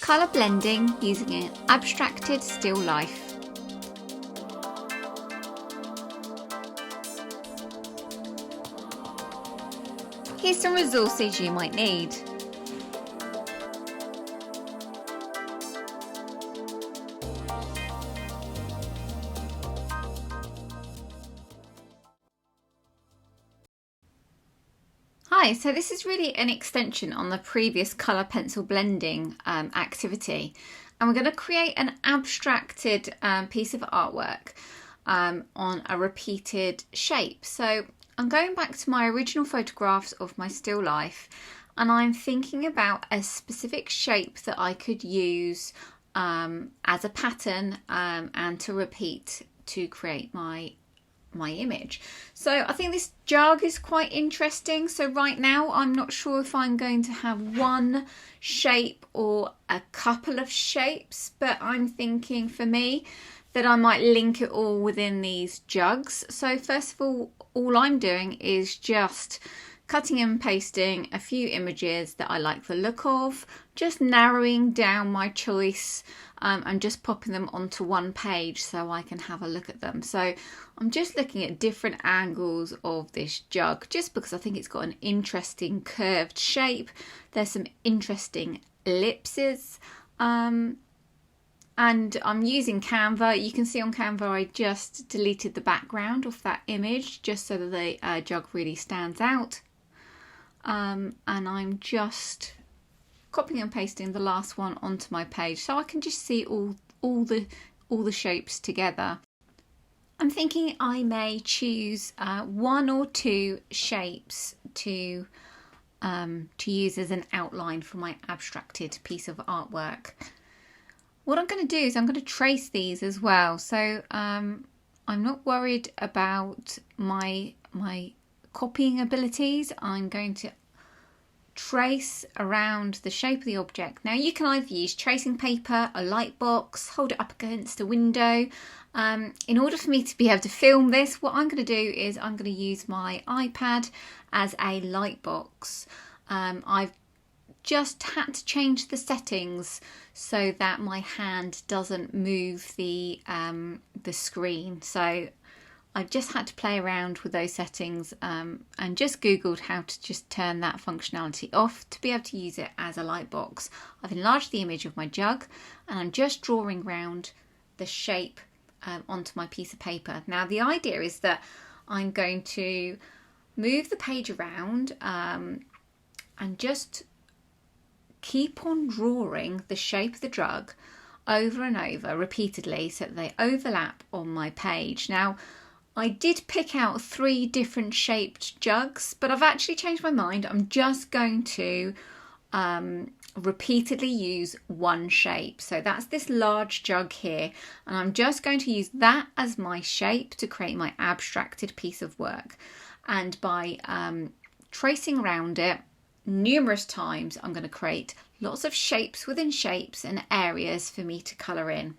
Colour blending using an abstracted still life. Here's some resources you might need. Hi, so this is really an extension on the previous colour pencil blending activity, and we're going to create an abstracted piece of artwork on a repeated shape. So I'm going back to my original photographs of my still life, and I'm thinking about a specific shape that I could use as a pattern and to repeat to create my image. So I think this jug is quite interesting. So right now I'm not sure if I'm going to have one shape or a couple of shapes, but I'm thinking for me that I might link it all within these jugs. So first of all I'm doing is just cutting and pasting a few images that I like the look of, just narrowing down my choice and just popping them onto one page so I can have a look at them. So I'm just looking at different angles of this jug just because I think it's got an interesting curved shape. There's some interesting ellipses and I'm using Canva. You can see on Canva I just deleted the background of that image just so that the jug really stands out. And I'm just copying and pasting the last one onto my page so I can just see all the shapes together. I'm thinking I may choose one or two shapes to use as an outline for my abstracted piece of artwork. What I'm going to do is I'm going to trace these as well. So I'm not worried about my copying abilities. I'm going to trace around the shape of the object. Now you can either use tracing paper, a light box, hold it up against a window. In order for me to be able to film this, what I'm going to do is I'm going to use my iPad as a light box. I've just had to change the settings so that my hand doesn't move the screen. So I've just had to play around with those settings and just Googled how to just turn that functionality off to be able to use it as a light box. I've enlarged the image of my jug and I'm just drawing around the shape onto my piece of paper. Now the idea is that I'm going to move the page around and just keep on drawing the shape of the jug over and over repeatedly so that they overlap on my page. Now I did pick out 3 different shaped jugs, but I've actually changed my mind. I'm just going to repeatedly use one shape. So that's this large jug here, and I'm just going to use that as my shape to create my abstracted piece of work. And by tracing around it numerous times, I'm going to create lots of shapes within shapes and areas for me to colour in.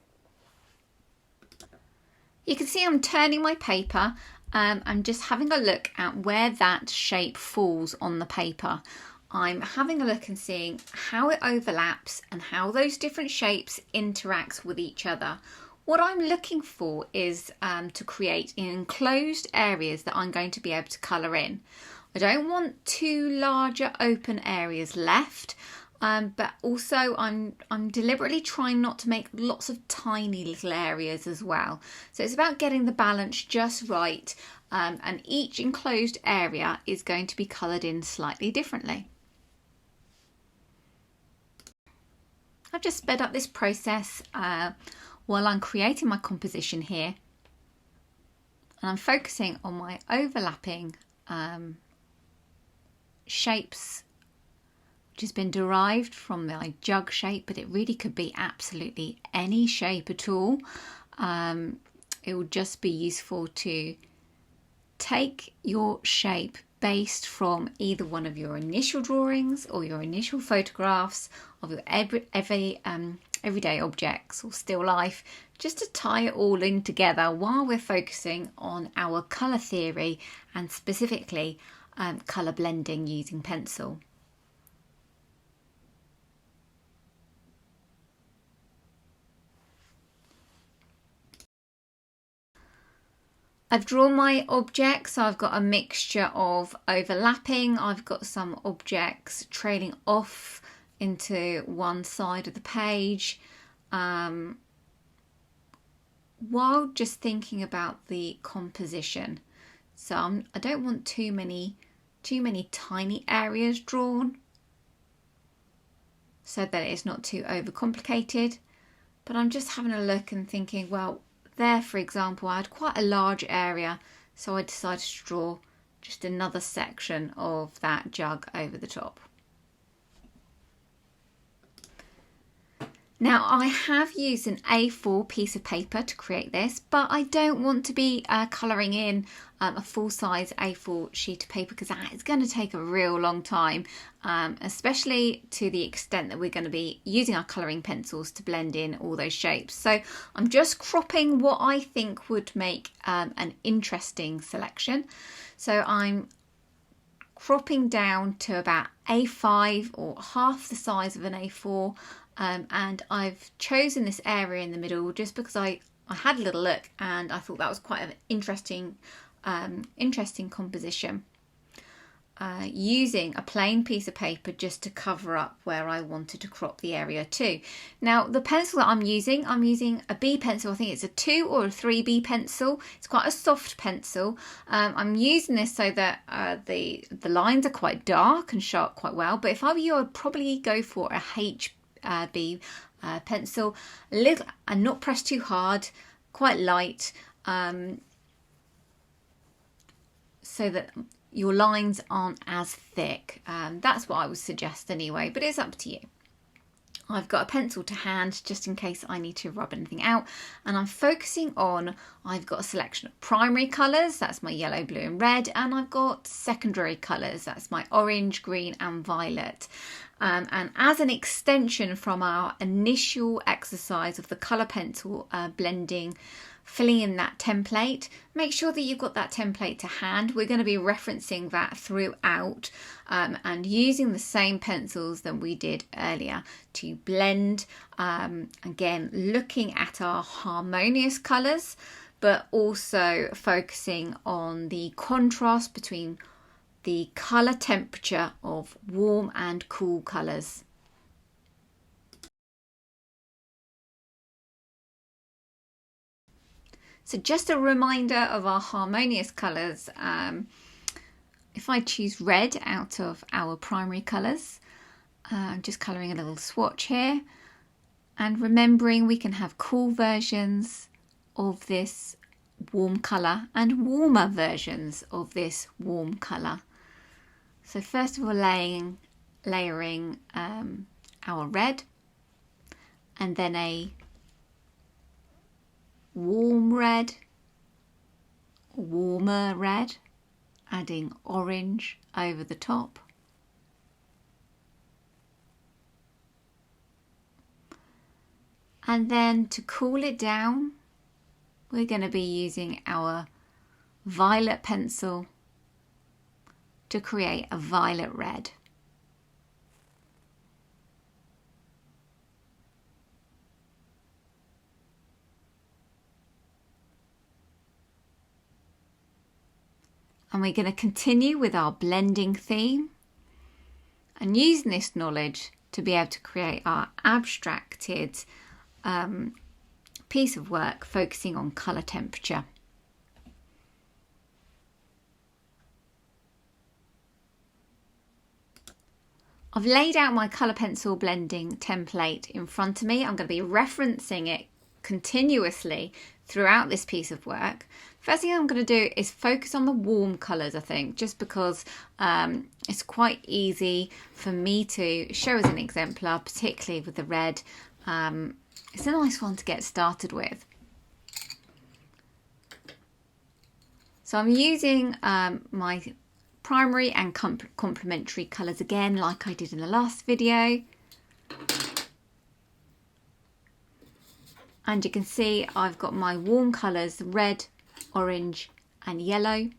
You can see I'm turning my paper. I'm just having a look at where that shape falls on the paper. I'm having a look and seeing how it overlaps and how those different shapes interact with each other. What I'm looking for is to create enclosed areas that I'm going to be able to colour in. I don't want too larger open areas left. But also I'm deliberately trying not to make lots of tiny little areas as well. So it's about getting the balance just right, and each enclosed area is going to be coloured in slightly differently. I've just sped up this process while I'm creating my composition here, and I'm focusing on my overlapping shapes, which has been derived from my jug shape, but it really could be absolutely any shape at all. It would just be useful to take your shape based from either one of your initial drawings or your initial photographs of your everyday objects or still life, just to tie it all in together while we're focusing on our colour theory and specifically colour blending using pencil. I've drawn my objects, so I've got a mixture of overlapping. I've got some objects trailing off into one side of the page, while just thinking about the composition. So I don't want too many tiny areas drawn, so that it's not too overcomplicated. But I'm just having a look and thinking, well, there, for example, I had quite a large area, so I decided to draw just another section of that jug over the top. Now, I have used an A4 piece of paper to create this, but I don't want to be colouring in a full-size A4 sheet of paper, because that is going to take a real long time, especially to the extent that we're going to be using our colouring pencils to blend in all those shapes. So I'm just cropping what I think would make an interesting selection. So I'm cropping down to about A5 or half the size of an A4. And I've chosen this area in the middle just because I had a little look and I thought that was quite an interesting composition, using a plain piece of paper just to cover up where I wanted to crop the area to. Now, the pencil that I'm using a B pencil. I think it's a 2 or a 3B pencil. It's quite a soft pencil. I'm using this so that the lines are quite dark and sharp quite well, but if I were you, I'd probably go for a HB pencil, a little, and not press too hard, quite light, so that your lines aren't as thick. That's what I would suggest anyway, but it's up to you. I've got a pencil to hand just in case I need to rub anything out, and I'm focusing on, I've got a selection of primary colours, that's my yellow, blue and red, and I've got secondary colours, that's my orange, green and violet. And as an extension from our initial exercise of the colour pencil blending, filling in that template, make sure that you've got that template to hand. We're going to be referencing that throughout, and using the same pencils that we did earlier to blend, again looking at our harmonious colours, but also focusing on the contrast between the colour temperature of warm and cool colours. So just a reminder of our harmonious colours. If I choose red out of our primary colours, I'm just colouring a little swatch here, and remembering we can have cool versions of this warm colour and warmer versions of this warm colour. So first of all, layering our red, and then a warm red, warmer red, adding orange over the top. And then to cool it down, we're going to be using our violet pencil to create a violet red. And we're going to continue with our blending theme and using this knowledge to be able to create our abstracted piece of work focusing on colour temperature. I've laid out my colour pencil blending template in front of me. I'm going to be referencing it continuously throughout this piece of work. First thing I'm going to do is focus on the warm colours, I think, just because it's quite easy for me to show as an exemplar, particularly with the red. It's a nice one to get started with. So I'm using my primary and complementary colours again, like I did in the last video. And you can see I've got my warm colours, red, orange and yellow.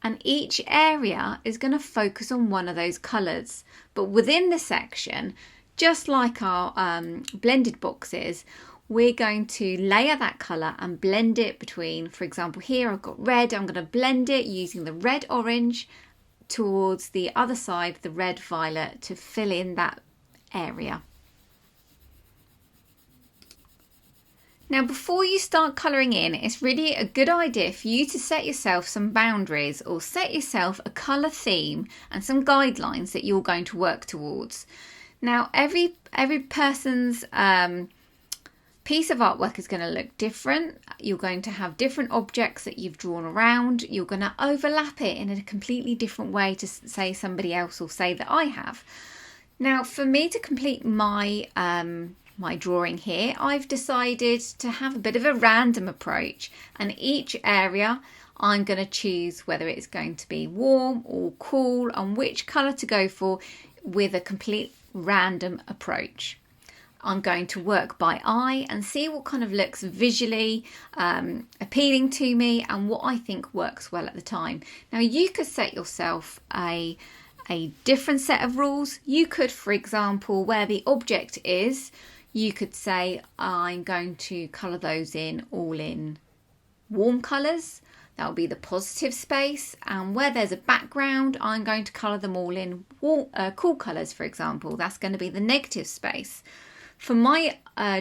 And each area is going to focus on one of those colours. But within the section, just like our blended boxes, we're going to layer that colour and blend it between, for example, here I've got red. I'm going to blend it using the red orange towards the other side, the red violet, to fill in that area. Now, before you start colouring in, it's really a good idea for you to set yourself some boundaries or set yourself a colour theme and some guidelines that you're going to work towards. Now, every person's piece of artwork is going to look different. You're going to have different objects that you've drawn around. You're going to overlap it in a completely different way to say somebody else or say that I have. Now, for me to complete my my drawing here, I've decided to have a bit of a random approach, and each area I'm going to choose whether it's going to be warm or cool and which colour to go for with a complete random approach. I'm going to work by eye and see what kind of looks visually appealing to me and what I think works well at the time. Now, you could set yourself a different set of rules. You could, for example, where the object is, you could say I'm going to colour those in all in warm colours. That will be the positive space, and where there's a background I'm going to colour them all in cool colours, for example. That's going to be the negative space. For my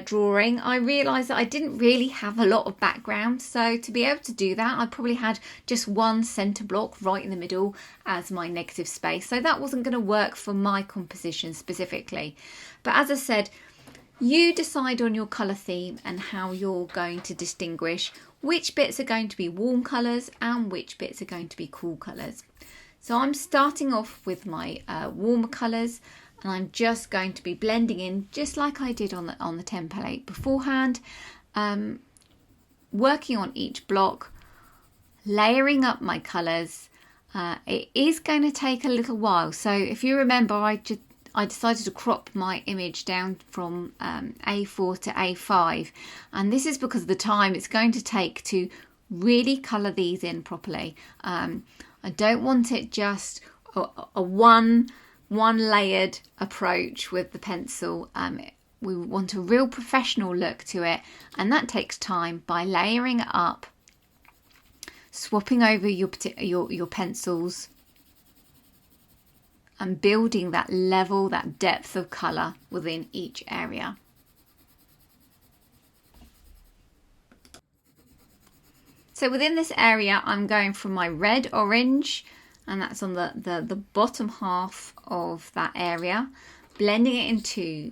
drawing, I realised that I didn't really have a lot of background, so to be able to do that I probably had just one centre block right in the middle as my negative space, so that wasn't going to work for my composition specifically. But as I said, you decide on your colour theme and how you're going to distinguish which bits are going to be warm colours and which bits are going to be cool colours. So I'm starting off with my warmer colours, and I'm just going to be blending in just like I did on the template beforehand, working on each block, layering up my colours. It is going to take a little while, so if you remember, I decided to crop my image down from A4 to A5, and this is because of the time it's going to take to really colour these in properly. I don't want it just a one layered approach with the pencil. We want a real professional look to it, and that takes time by layering it up, swapping over your pencils, and building that level, that depth of colour within each area. So within this area, I'm going from my red orange, and that's on the bottom half of that area, blending it into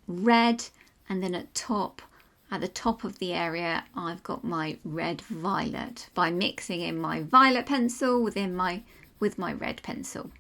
red, and then at the top of the area I've got my red violet by mixing in my violet pencil with my red pencil.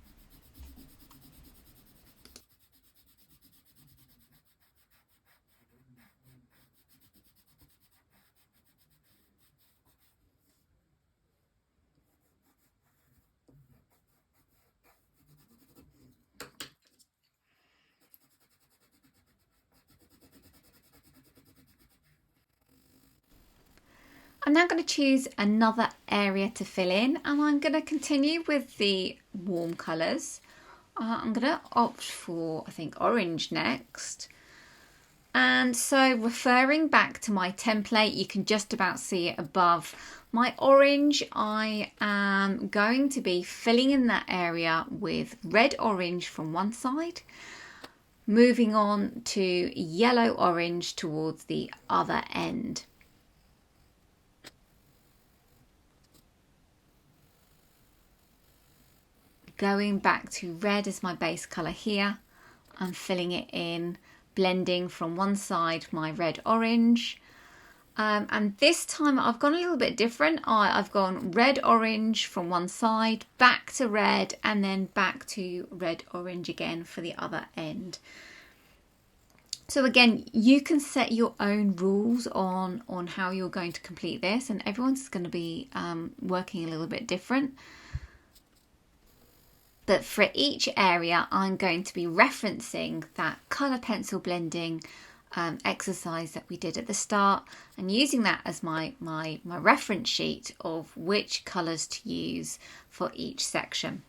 I'm now going to choose another area to fill in, and I'm going to continue with the warm colours. I'm going to opt for, I think, orange next. And so referring back to my template, you can just about see it above. My orange, I am going to be filling in that area with red orange from one side, moving on to yellow orange towards the other end. Going back to red as my base colour here, I'm filling it in, blending from one side my red orange, and this time I've gone a little bit different. I've gone red orange from one side, back to red, and then back to red orange again for the other end. So again, you can set your own rules on how you're going to complete this, and everyone's going to be working a little bit different. But for each area, I'm going to be referencing that colour pencil blending exercise that we did at the start, and using that as my reference sheet of which colours to use for each section.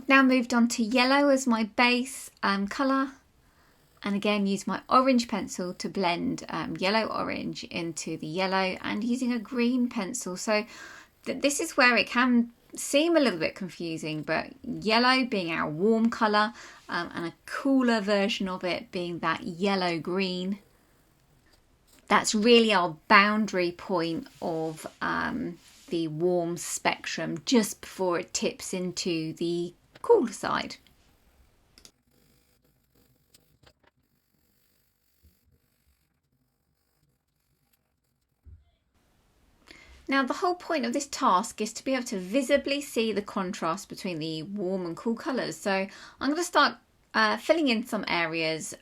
I've now moved on to yellow as my base colour, and again use my orange pencil to blend yellow orange into the yellow, and using a green pencil. So this is where it can seem a little bit confusing, but yellow being our warm colour and a cooler version of it being that yellow green. That's really our boundary point of the warm spectrum just before it tips into the cooler side. Now the whole point of this task is to be able to visibly see the contrast between the warm and cool colours. So I'm going to start filling in some areas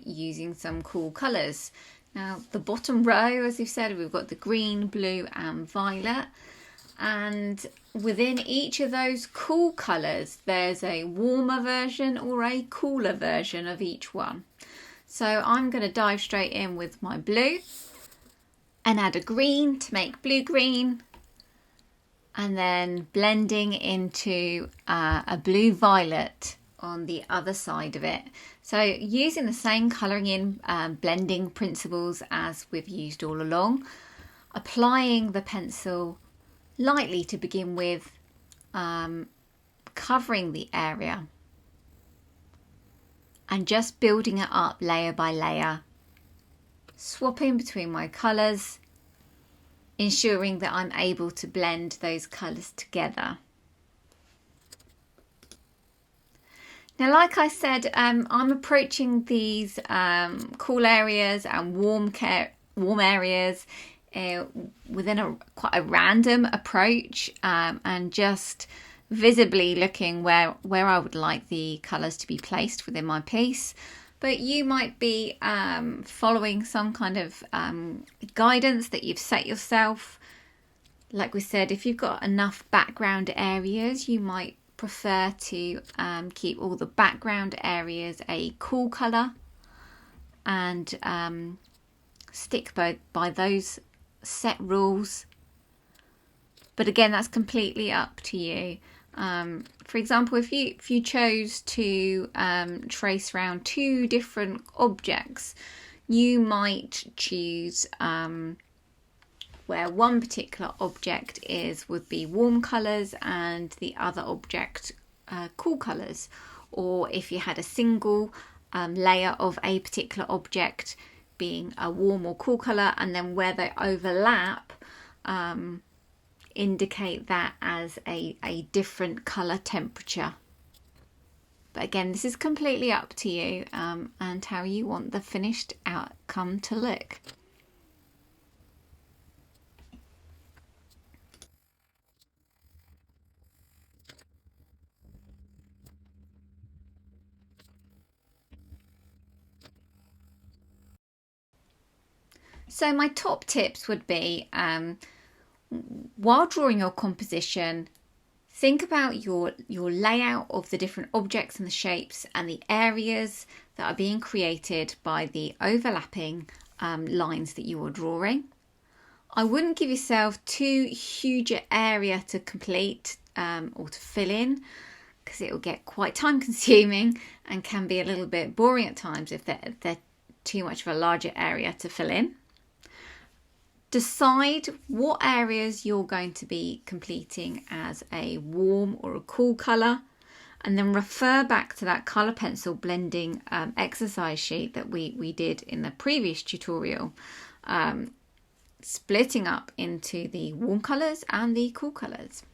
using some cool colours. Now the bottom row, as we've said, we've got the green, blue and violet. And within each of those cool colours, there's a warmer version or a cooler version of each one. So I'm going to dive straight in with my blue and add a green to make blue-green, and then blending into a blue-violet on the other side of it. So using the same colouring in blending principles as we've used all along, applying the pencil lightly to begin with, covering the area and just building it up layer by layer, swapping between my colours, ensuring that I'm able to blend those colours together. Now, like I said, I'm approaching these cool areas and warm areas within quite a random approach, and just visibly looking where I would like the colours to be placed within my piece. But you might be following some kind of guidance that you've set yourself. Like we said, if you've got enough background areas, you might prefer to keep all the background areas a cool colour and stick by those set rules. But again, that's completely up to you. For example, if you chose to trace around two different objects, you might choose where one particular object would be warm colours and the other object cool colours. Or if you had a single layer of a particular object being a warm or cool colour, and then where they overlap, indicate that as a different colour temperature. But again, this is completely up to you and how you want the finished outcome to look. So my top tips would be, while drawing your composition, think about your layout of the different objects and the shapes and the areas that are being created by the overlapping lines that you are drawing. I wouldn't give yourself too huge an area to complete or to fill in, because it will get quite time consuming and can be a little bit boring at times if they're too much of a larger area to fill in. Decide what areas you're going to be completing as a warm or a cool colour, and then refer back to that colour pencil blending exercise sheet that we did in the previous tutorial, splitting up into the warm colours and the cool colours.